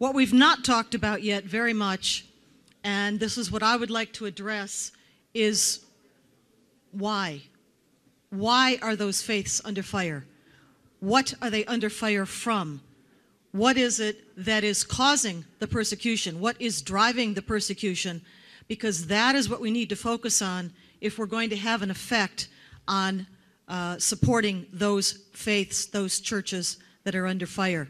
What we've not talked about yet very much, and this is what I would like to address, is why? Why are those faiths under fire? What are they under fire from? What is it that is causing the persecution? What is driving the persecution? Because that is what we need to focus on if we're going to have an effect on supporting those faiths, those churches that are under fire.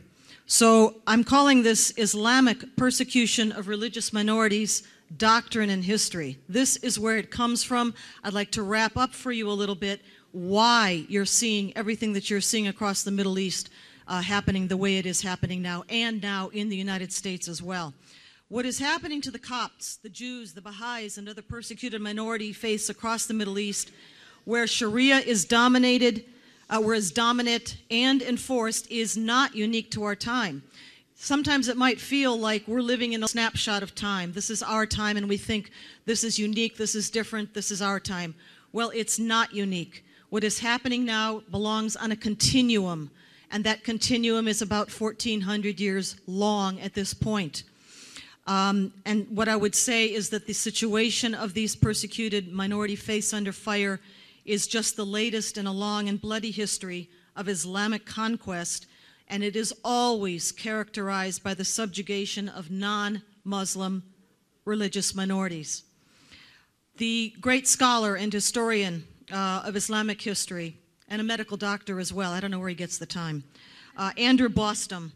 So I'm calling this Islamic persecution of religious minorities, doctrine and history. This is where it comes from. I'd like to wrap up for you a little bit why you're seeing everything that you're seeing across the Middle East happening the way it is happening now, and now in the United States as well. What is happening to the Copts, the Jews, the Baha'is, and other persecuted minority faiths across the Middle East, where Sharia is dominated, whereas dominant and enforced, is not unique to our time. Sometimes it might feel like we're living in a snapshot of time. This is our time, and we think this is unique, this is different, this is our time. Well, it's not unique. What is happening now belongs on a continuum, and that continuum is about 1,400 years long at this point. And what I would say is that the situation of these persecuted minority faiths under fire is just the latest in a long and bloody history of Islamic conquest, and it is always characterized by the subjugation of non-Muslim religious minorities. The great scholar and historian of Islamic history, and a medical doctor as well, I don't know where he gets the time, Andrew Bostom,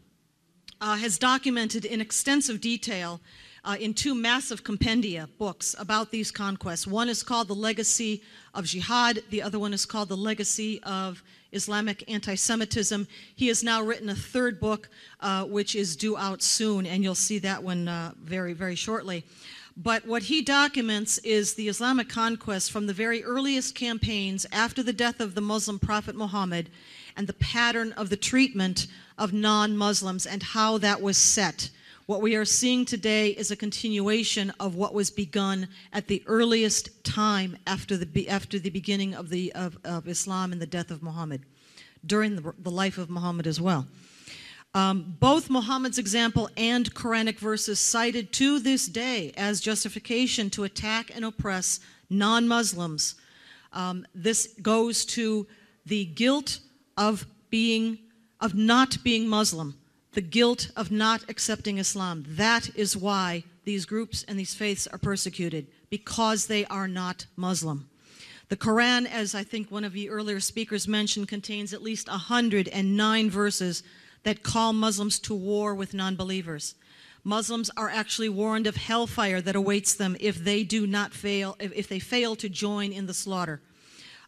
has documented in extensive detail in two massive compendia books about these conquests. One is called The Legacy of Jihad, the other one is called The Legacy of Islamic Anti-Semitism. He has now written a third book, which is due out soon, and you'll see that one very, very shortly. But what he documents is the Islamic conquest from the very earliest campaigns after the death of the Muslim prophet Muhammad, and the pattern of the treatment of non-Muslims and how that was set. What we are seeing today is a continuation of what was begun at the earliest time after the beginning of Islam and the death of Muhammad, during the life of Muhammad as well. Both Muhammad's example and Quranic verses cited to this day as justification to attack and oppress non-Muslims. This goes to the guilt of not being Muslim, the guilt of not accepting Islam. That is why these groups and these faiths are persecuted, because they are not Muslim. The Quran, as I think one of the earlier speakers mentioned, contains at least 109 verses that call Muslims to war with non-believers. Muslims are actually warned of hellfire that awaits them if they fail to join in the slaughter.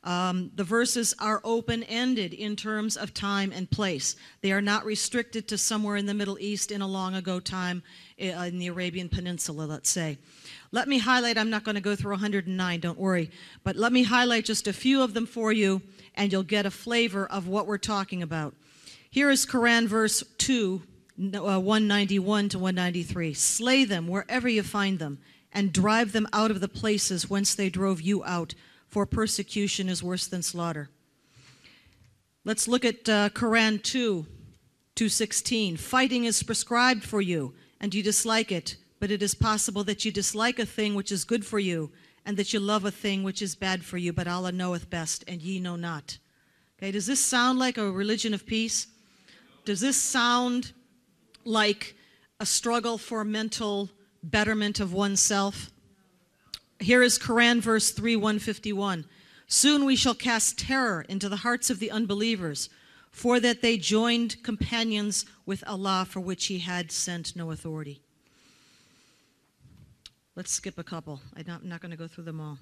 The verses are open-ended in terms of time and place. They are not restricted to somewhere in the Middle East in a long ago time in the Arabian Peninsula, let's say. Let me highlight, I'm not going to go through 109, don't worry, but let me highlight just a few of them for you, and you'll get a flavor of what we're talking about. Here is Quran verse 2, 191 to 193. Slay them wherever you find them, and drive them out of the places whence they drove you out, for persecution is worse than slaughter. Let's look at Quran 2:16. Fighting is prescribed for you, and you dislike it, but it is possible that you dislike a thing which is good for you, and that you love a thing which is bad for you, but Allah knoweth best, and ye know not. Okay, does this sound like a religion of peace? Does this sound like a struggle for mental betterment of oneself? Here is Quran verse 3, 151. Soon we shall cast terror into the hearts of the unbelievers, for that they joined companions with Allah, for which he had sent no authority. Let's skip a couple. I'm not going to go through them all.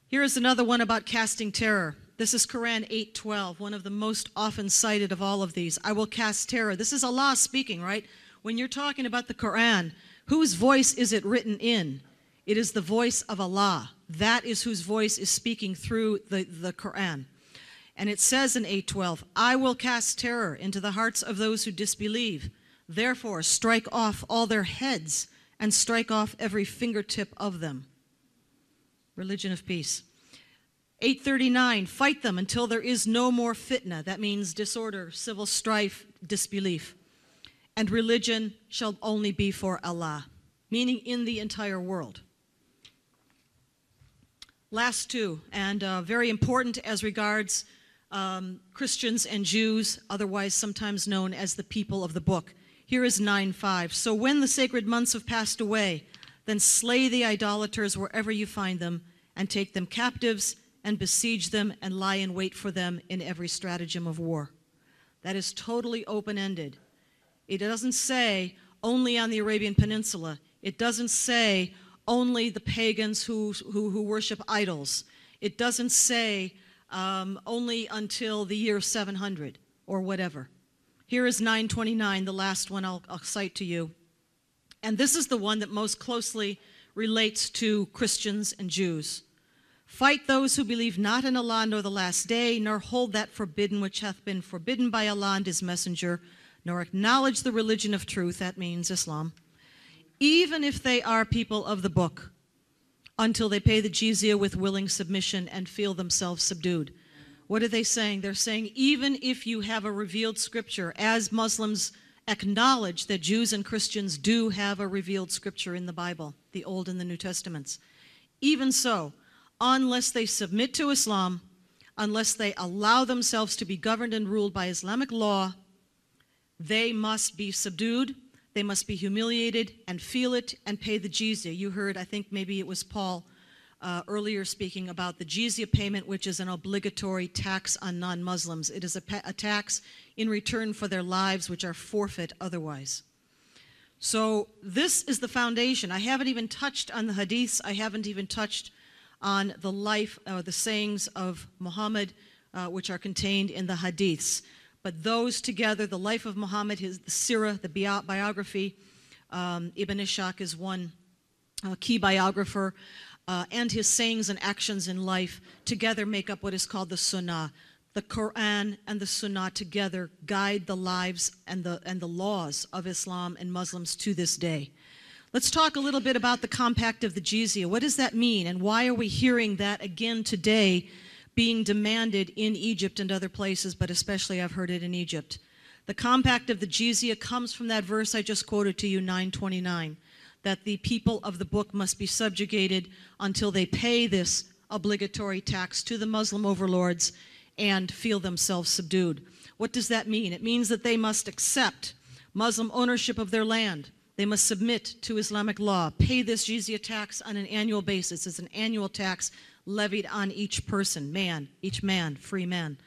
Here is another one about casting terror. This is Quran 8:12, one of the most often cited of all of these. I will cast terror. This is Allah speaking, right? When you're talking about the Quran, whose voice is it written in? It is the voice of Allah. That is whose voice is speaking through the Quran. And it says in 8:12, I will cast terror into the hearts of those who disbelieve. Therefore, strike off all their heads and strike off every fingertip of them. Religion of peace. 839, fight them until there is no more fitna. That means disorder, civil strife, disbelief. And religion shall only be for Allah, meaning in the entire world. Last two, and very important as regards Christians and Jews, otherwise sometimes known as the people of the book. Here is 9:5. So when the sacred months have passed away, then slay the idolaters wherever you find them, and take them captives, and besiege them, and lie in wait for them in every stratagem of war. That is totally open-ended. It doesn't say only on the Arabian Peninsula. It doesn't say only the pagans who worship idols. It doesn't say only until the year 700 or whatever. Here is 929, the last one I'll cite to you. And this is the one that most closely relates to Christians and Jews. Fight those who believe not in Allah nor the last day, nor hold that forbidden which hath been forbidden by Allah and his messenger, nor acknowledge the religion of truth, that means Islam, even if they are people of the book, until they pay the jizya with willing submission and feel themselves subdued. What are they saying? They're saying even if you have a revealed scripture, as Muslims acknowledge that Jews and Christians do have a revealed scripture in the Bible, the Old and the New Testaments, even so, unless they submit to Islam, unless they allow themselves to be governed and ruled by Islamic law, they must be subdued, they must be humiliated and feel it and pay the jizya. You heard, I think maybe it was Paul earlier speaking about the jizya payment, which is an obligatory tax on non-Muslims. It is a tax in return for their lives, which are forfeit otherwise. So this is the foundation. I haven't even touched on the hadiths. I haven't even touched on the life, the sayings of Muhammad, which are contained in the hadiths. But those together, the life of Muhammad, the sirah, the biography, Ibn Ishaq is one key biographer, and his sayings and actions in life together make up what is called the Sunnah. The Quran and the Sunnah together guide the lives and the laws of Islam and Muslims to this day. Let's talk a little bit about the compact of the jizya. What does that mean, and why are we hearing that again today being demanded in Egypt and other places, but especially I've heard it in Egypt? The compact of the jizya comes from that verse I just quoted to you, 929, that the people of the book must be subjugated until they pay this obligatory tax to the Muslim overlords and feel themselves subdued. What does that mean? It means that they must accept Muslim ownership of their land. They must submit to Islamic law, pay this jizya tax on an annual basis. It's an annual tax levied on each person, each man, free man.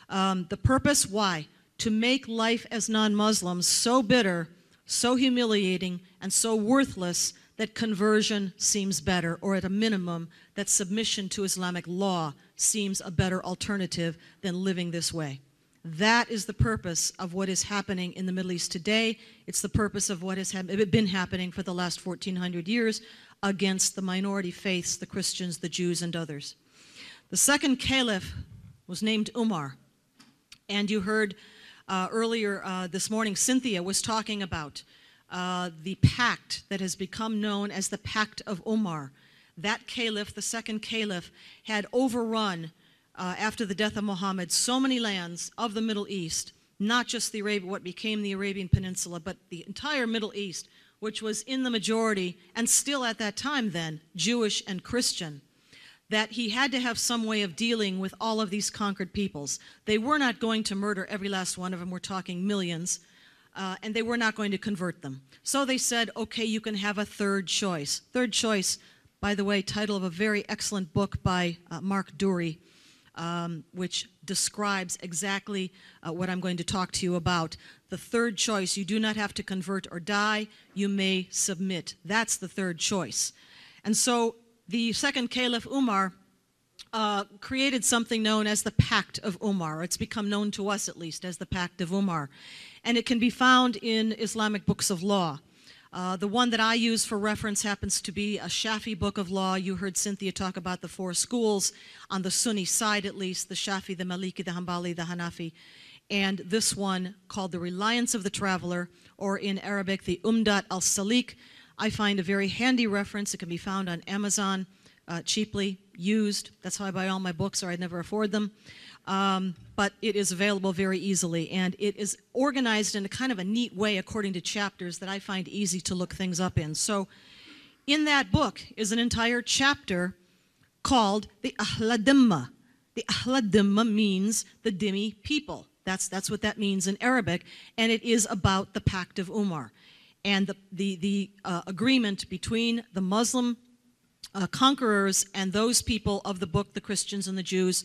The purpose, why? To make life as non-Muslims so bitter, so humiliating, and so worthless that conversion seems better, or at a minimum, that submission to Islamic law seems a better alternative than living this way. That is the purpose of what is happening in the Middle East today. It's the purpose of what has been happening for the last 1,400 years against the minority faiths, the Christians, the Jews, and others. The second caliph was named Umar. And you heard earlier this morning, Cynthia was talking about the pact that has become known as the Pact of Umar. That caliph, the second caliph, had overrun after the death of Muhammad, so many lands of the Middle East, not just what became the Arabian Peninsula, but the entire Middle East, which was in the majority, and still at that time then, Jewish and Christian, that he had to have some way of dealing with all of these conquered peoples. They were not going to murder every last one of them, we're talking millions, and they were not going to convert them. So they said, okay, you can have a third choice. Third choice, by the way, title of a very excellent book by Mark Dury, which describes exactly what I'm going to talk to you about. The third choice, you do not have to convert or die, you may submit. That's the third choice. And so the second Caliph Umar created something known as the Pact of Umar. It's become known to us, at least, as the Pact of Umar. And it can be found in Islamic books of law. The one that I use for reference happens to be a Shafi book of law. You heard Cynthia talk about the four schools, on the Sunni side at least, the Shafi, the Maliki, the Hanbali, the Hanafi. And this one, called The Reliance of the Traveler, or in Arabic, the Umdat al-Salik, I find a very handy reference. It can be found on Amazon cheaply. used. That's how I buy all my books, or I'd never afford them. But it is available very easily, and it is organized in a kind of a neat way according to chapters that I find easy to look things up in. So in that book is an entire chapter called the Ahladimma. The Ahladimma means the Dhimmi people. That's what that means in Arabic, and it is about the Pact of Umar and the agreement between the Muslim conquerors and those people of the book, the Christians and the Jews,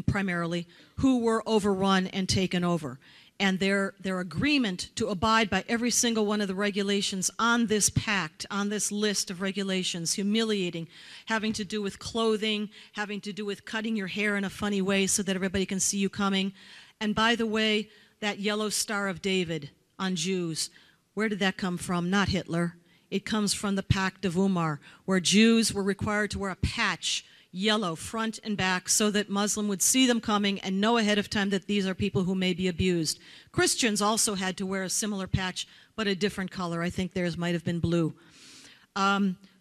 primarily, who were overrun and taken over. And their agreement to abide by every single one of the regulations on this pact, on this list of regulations, humiliating, having to do with clothing, having to do with cutting your hair in a funny way so that everybody can see you coming. And by the way, that yellow Star of David on Jews, where did that come from? Not Hitler. It comes from the Pact of Umar, where Jews were required to wear a patch, yellow, front and back, so that Muslim would see them coming and know ahead of time that these are people who may be abused. Christians also had to wear a similar patch, but a different color. I think theirs might have been blue.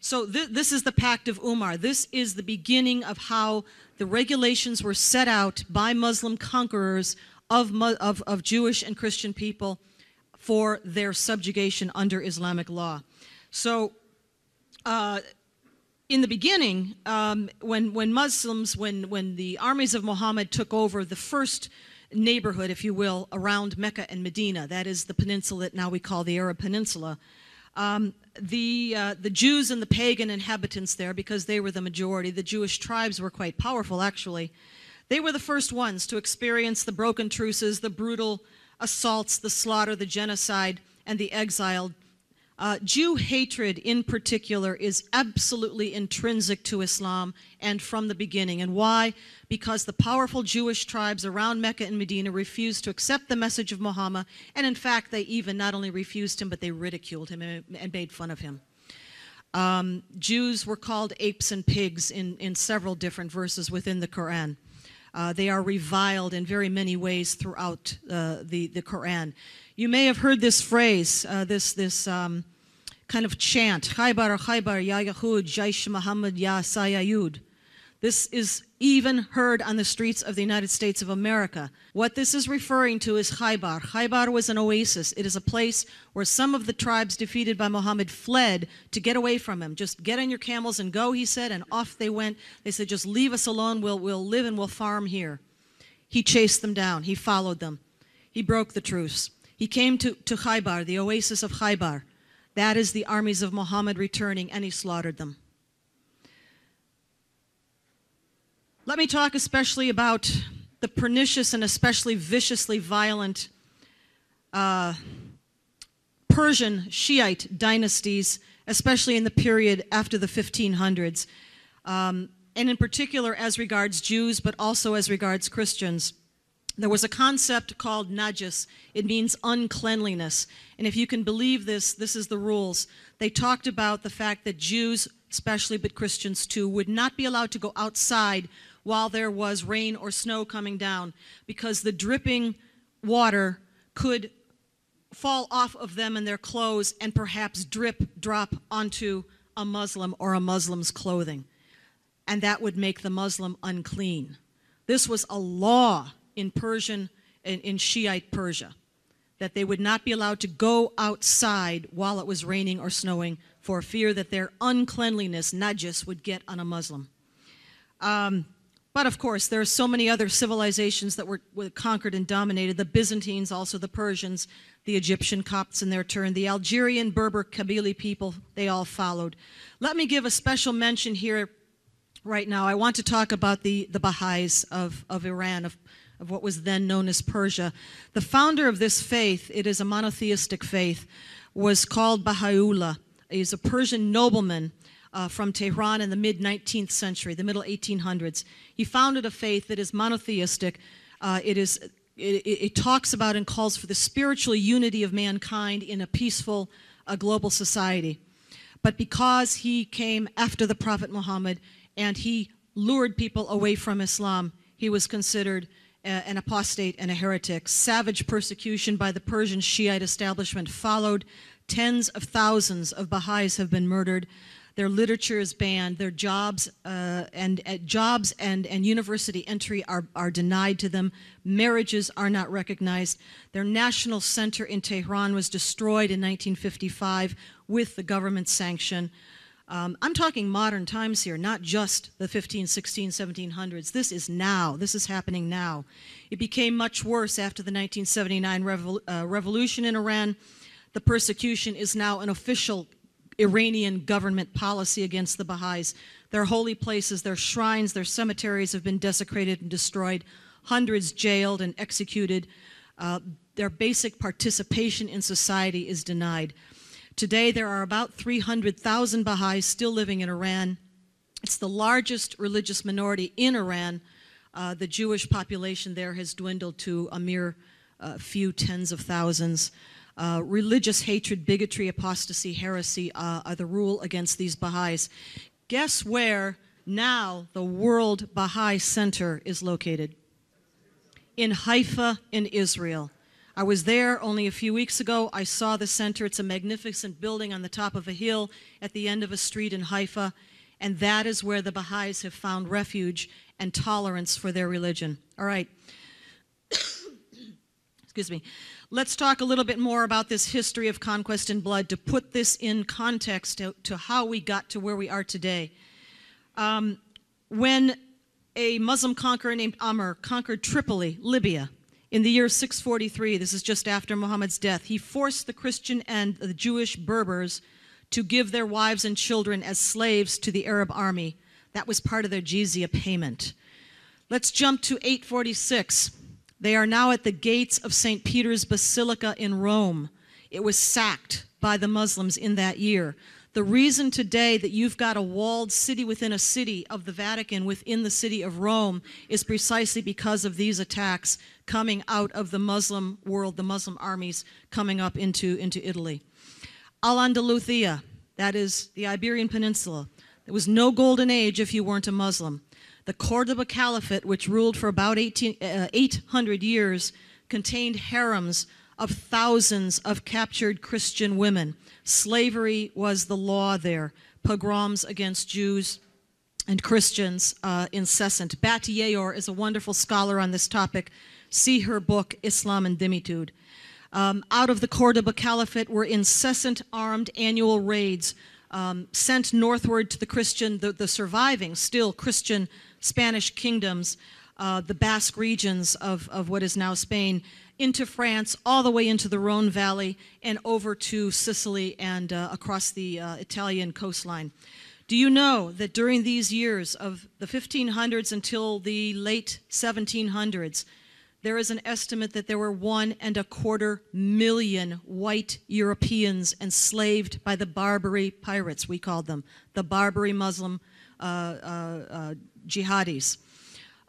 So this is the Pact of Umar. This is the beginning of how the regulations were set out by Muslim conquerors of Jewish and Christian people for their subjugation under Islamic law. So in the beginning, when the armies of Muhammad took over the first neighborhood, if you will, around Mecca and Medina, that is the peninsula that now we call the Arab Peninsula, the Jews and the pagan inhabitants there, because they were the majority, the Jewish tribes were quite powerful actually, they were the first ones to experience the broken truces, the brutal assaults, the slaughter, the genocide, and the exile. Jew hatred in particular is absolutely intrinsic to Islam and from the beginning. And why? Because the powerful Jewish tribes around Mecca and Medina refused to accept the message of Muhammad, and in fact they even not only refused him, but they ridiculed him and made fun of him. Jews were called apes and pigs in several different verses within the Quran. They are reviled in very many ways throughout the Quran. You may have heard this phrase, this kind of chant, Khaybar, Khaybar, Ya Yahud, Jaish Muhammad, Ya Sayyid. This is even heard on the streets of the United States of America. What this is referring to is Khaybar. Khaybar was an oasis. It is a place where some of the tribes defeated by Muhammad fled to get away from him. Just get on your camels and go, he said, and off they went. They said, just leave us alone. We'll live and we'll farm here. He chased them down. He followed them. He broke the truce. He came to Khaybar, the oasis of Khaybar. That is the armies of Muhammad returning, and he slaughtered them. Let me talk especially about the pernicious and especially viciously violent Persian Shiite dynasties, especially in the period after the 1500s, and in particular as regards Jews, but also as regards Christians. There was a concept called najis. It means uncleanliness. And if you can believe this, this is the rules. They talked about the fact that Jews, especially, but Christians too, would not be allowed to go outside while there was rain or snow coming down, because the dripping water could fall off of them and their clothes and perhaps drop onto a Muslim or a Muslim's clothing. And that would make the Muslim unclean. This was a law in Shiite Persia, that they would not be allowed to go outside while it was raining or snowing for fear that their uncleanliness, najis, would get on a Muslim. But of course, there are so many other civilizations that were conquered and dominated. The Byzantines, also the Persians, the Egyptian Copts in their turn, the Algerian Berber Kabyle people, they all followed. Let me give a special mention here right now. I want to talk about the Baha'is of Iran, of what was then known as Persia. The founder of this faith, it is a monotheistic faith, was called Baha'u'llah. He's a Persian nobleman from Tehran in the mid-19th century, the middle 1800s. He founded a faith that is monotheistic. It talks about and calls for the spiritual unity of mankind in a peaceful global society. But because he came after the Prophet Muhammad and he lured people away from Islam, he was considered an apostate and a heretic. Savage persecution by the Persian Shiite establishment followed. Tens of thousands of Baha'is have been murdered. Their literature is banned. Their jobs and university entry are denied to them. Marriages are not recognized. Their national center in Tehran was destroyed in 1955 with the government sanction. I'm talking modern times here, not just the 15, 16, 1700s. This is now. This is happening now. It became much worse after the 1979 revolution in Iran. The persecution is now an official Iranian government policy against the Baha'is. Their holy places, their shrines, their cemeteries have been desecrated and destroyed, hundreds jailed and executed. Their basic participation in society is denied. Today, there are about 300,000 Baha'is still living in Iran. It's the largest religious minority in Iran. The Jewish population there has dwindled to a mere few tens of thousands. Religious hatred, bigotry, apostasy, heresy are the rule against these Baha'is. Guess where now the World Baha'i Center is located? In Haifa, in Israel. I was there only a few weeks ago. I saw the center. It's a magnificent building on the top of a hill at the end of a street in Haifa, and that is where the Baha'is have found refuge and tolerance for their religion. All right. Excuse me. Let's talk a little bit more about this history of conquest and blood to put this in context to how we got to where we are today. When a Muslim conqueror named Amr conquered Tripoli, Libya, in the year 643, this is just after Muhammad's death, he forced the Christian and the Jewish Berbers to give their wives and children as slaves to the Arab army. That was part of their jizya payment. Let's jump to 846. They are now at the gates of St. Peter's Basilica in Rome. It was sacked by the Muslims in that year. The reason today that you've got a walled city within a city of the Vatican within the city of Rome is precisely because of these attacks coming out of the Muslim world, the Muslim armies coming up into Italy. Al-Andalusia, that is the Iberian Peninsula. There was no golden age if you weren't a Muslim. The Cordoba Caliphate, which ruled for about 800 years, contained harems of thousands of captured Christian women. Slavery was the law there. Pogroms against Jews and Christians, incessant. Bati Yeor is a wonderful scholar on this topic. See her book, Islam and Dimitude. Out of the Cordoba Caliphate were incessant armed annual raids sent northward to the surviving, still Christian Spanish kingdoms, the Basque regions of what is now Spain, into France, all the way into the Rhone Valley, and over to Sicily and across the Italian coastline. Do you know that during these years of the 1500s until the late 1700s, there is an estimate that there were 1.25 million white Europeans enslaved by the Barbary pirates, we called them, the Barbary Muslim jihadis.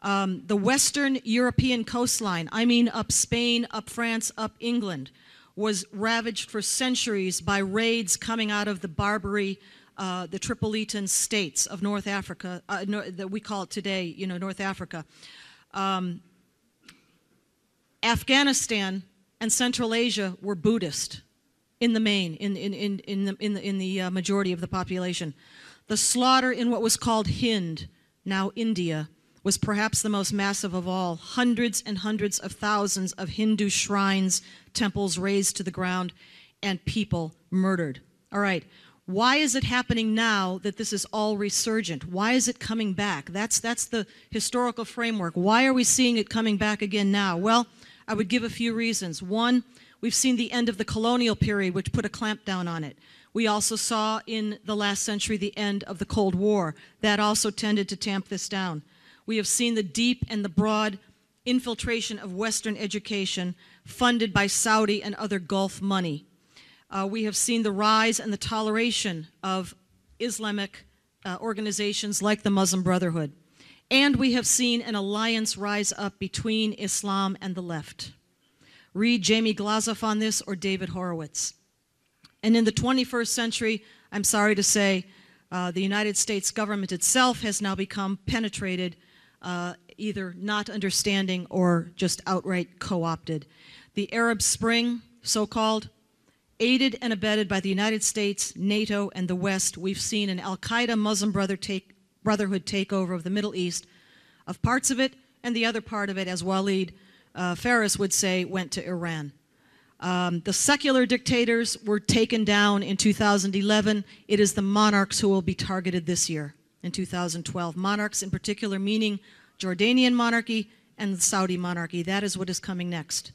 The Western European coastline, I mean up Spain, up France, up England, was ravaged for centuries by raids coming out of the Barbary, the Tripolitan states of North Africa, that we call it today, North Africa. Afghanistan and Central Asia were Buddhist in the main, in the majority of the population. The slaughter in what was called Hind, now India, was perhaps the most massive of all. Hundreds and hundreds of thousands of Hindu shrines, temples razed to the ground, and people murdered. All right, why is it happening now that this is all resurgent? Why is it coming back? That's the historical framework. Why are we seeing it coming back again now? Well, I would give a few reasons. One, we've seen the end of the colonial period, which put a clamp down on it. We also saw in the last century the end of the Cold War. That also tended to tamp this down. We have seen the deep and the broad infiltration of Western education funded by Saudi and other Gulf money. We have seen the rise and the toleration of Islamic organizations like the Muslim Brotherhood. And we have seen an alliance rise up between Islam and the left. Read Jamie Glazoff on this or David Horowitz. And in the 21st century, I'm sorry to say, the United States government itself has now become penetrated, either not understanding or just outright co-opted. The Arab Spring, so-called, aided and abetted by the United States, NATO, and the West, we've seen an al-Qaeda Muslim Brotherhood takeover of the Middle East, of parts of it, and the other part of it, as Walid Faris would say, went to Iran. The secular dictators were taken down in 2011. It is the monarchs who will be targeted this year in 2012. Monarchs in particular, meaning Jordanian monarchy and the Saudi monarchy. That is what is coming next.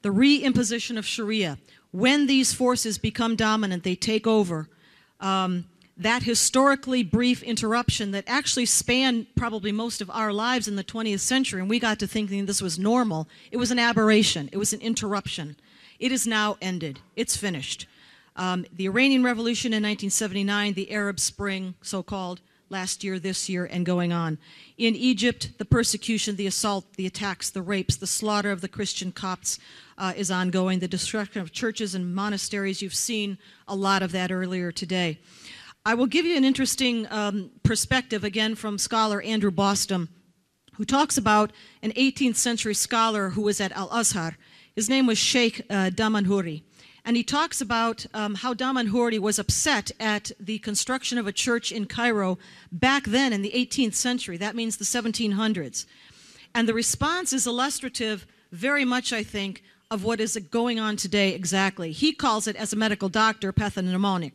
The re-imposition of Sharia. When these forces become dominant, they take over. That historically brief interruption that actually spanned probably most of our lives in the 20th century, and we got to thinking this was normal, it was an aberration. It was an interruption. It is now ended. It's finished. The Iranian Revolution in 1979, the Arab Spring, so-called, last year, this year, and going on. In Egypt, the persecution, the assault, the attacks, the rapes, the slaughter of the Christian Copts is ongoing. The destruction of churches and monasteries, you've seen a lot of that earlier today. I will give you an interesting perspective, again, from scholar Andrew Boston, who talks about an 18th century scholar who was at Al-Azhar. His name was Sheikh Damanhuri. And he talks about how Damanhuri was upset at the construction of a church in Cairo back then in the 18th century. That means the 1700s. And the response is illustrative, very much, I think, of what is going on today exactly. He calls it, as a medical doctor, pathognomonic.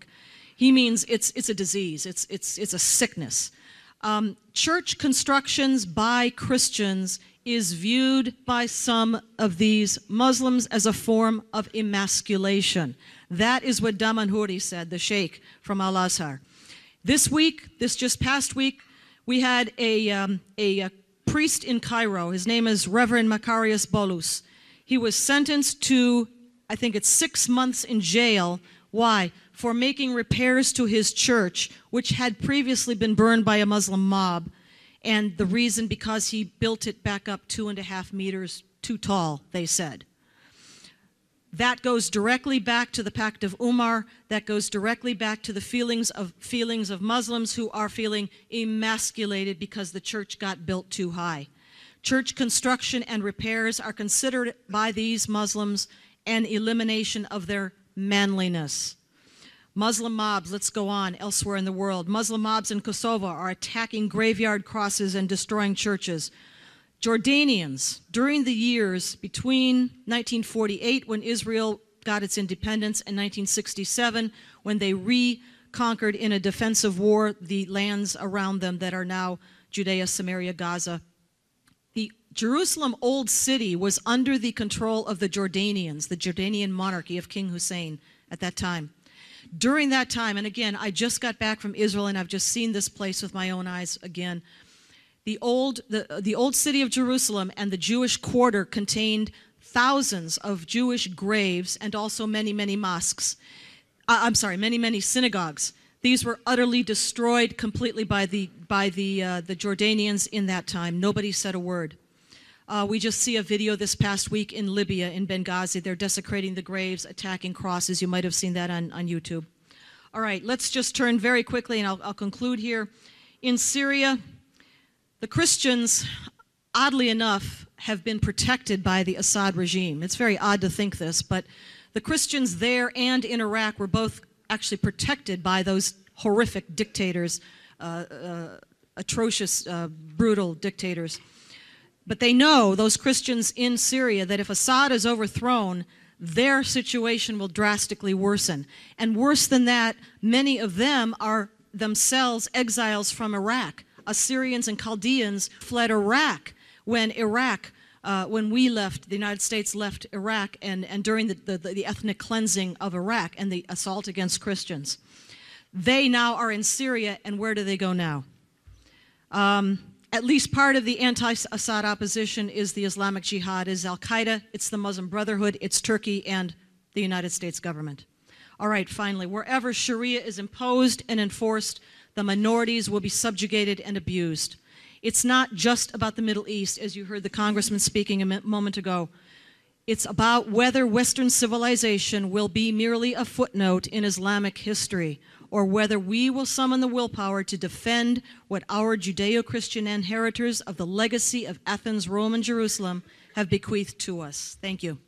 He means it's a disease, it's a sickness. Church constructions by Christians is viewed by some of these Muslims as a form of emasculation. That is what Damanhuri said, the sheikh from Al-Azhar. This week, this just past week, we had a priest in Cairo. His name is Reverend Macarius Bolus. He was sentenced to, I think it's 6 months in jail. Why? For making repairs to his church, which had previously been burned by a Muslim mob. And the reason, because he built it back up 2.5 meters too tall, they said. That goes directly back to the Pact of Umar. That goes directly back to the feelings of Muslims who are feeling emasculated because the church got built too high. Church construction and repairs are considered by these Muslims an elimination of their manliness. Muslim mobs, let's go on, elsewhere in the world. Muslim mobs in Kosovo are attacking graveyard crosses and destroying churches. Jordanians, during the years between 1948, when Israel got its independence, and 1967, when they reconquered in a defensive war the lands around them that are now Judea, Samaria, Gaza. The Jerusalem Old City was under the control of the Jordanians, the Jordanian monarchy of King Hussein at that time. During that time, and again, I just got back from Israel and I've just seen this place with my own eyes again. The old city of Jerusalem and the Jewish quarter contained thousands of Jewish graves and also many, many mosques. Many synagogues. These were utterly destroyed completely by the Jordanians in that time. Nobody said a word. We just see a video this past week in Libya, in Benghazi. They're desecrating the graves, attacking crosses. You might have seen that on YouTube. All right, let's just turn very quickly, and I'll conclude here. In Syria, the Christians, oddly enough, have been protected by the Assad regime. It's very odd to think this, but the Christians there and in Iraq were both actually protected by those horrific dictators, atrocious, brutal dictators. But they know, those Christians in Syria, that if Assad is overthrown, their situation will drastically worsen. And worse than that, many of them are themselves exiles from Iraq. Assyrians and Chaldeans fled Iraq when we left, the United States left Iraq, and during the ethnic cleansing of Iraq and the assault against Christians. They now are in Syria, and where do they go now? At least part of the anti-Assad opposition is the Islamic Jihad, is Al-Qaeda, it's the Muslim Brotherhood, it's Turkey, and the United States government. All right, finally, wherever Sharia is imposed and enforced, the minorities will be subjugated and abused. It's not just about the Middle East, as you heard the congressman speaking a moment ago. It's about whether Western civilization will be merely a footnote in Islamic history, or whether we will summon the willpower to defend what our Judeo-Christian inheritors of the legacy of Athens, Rome, and Jerusalem have bequeathed to us. Thank you.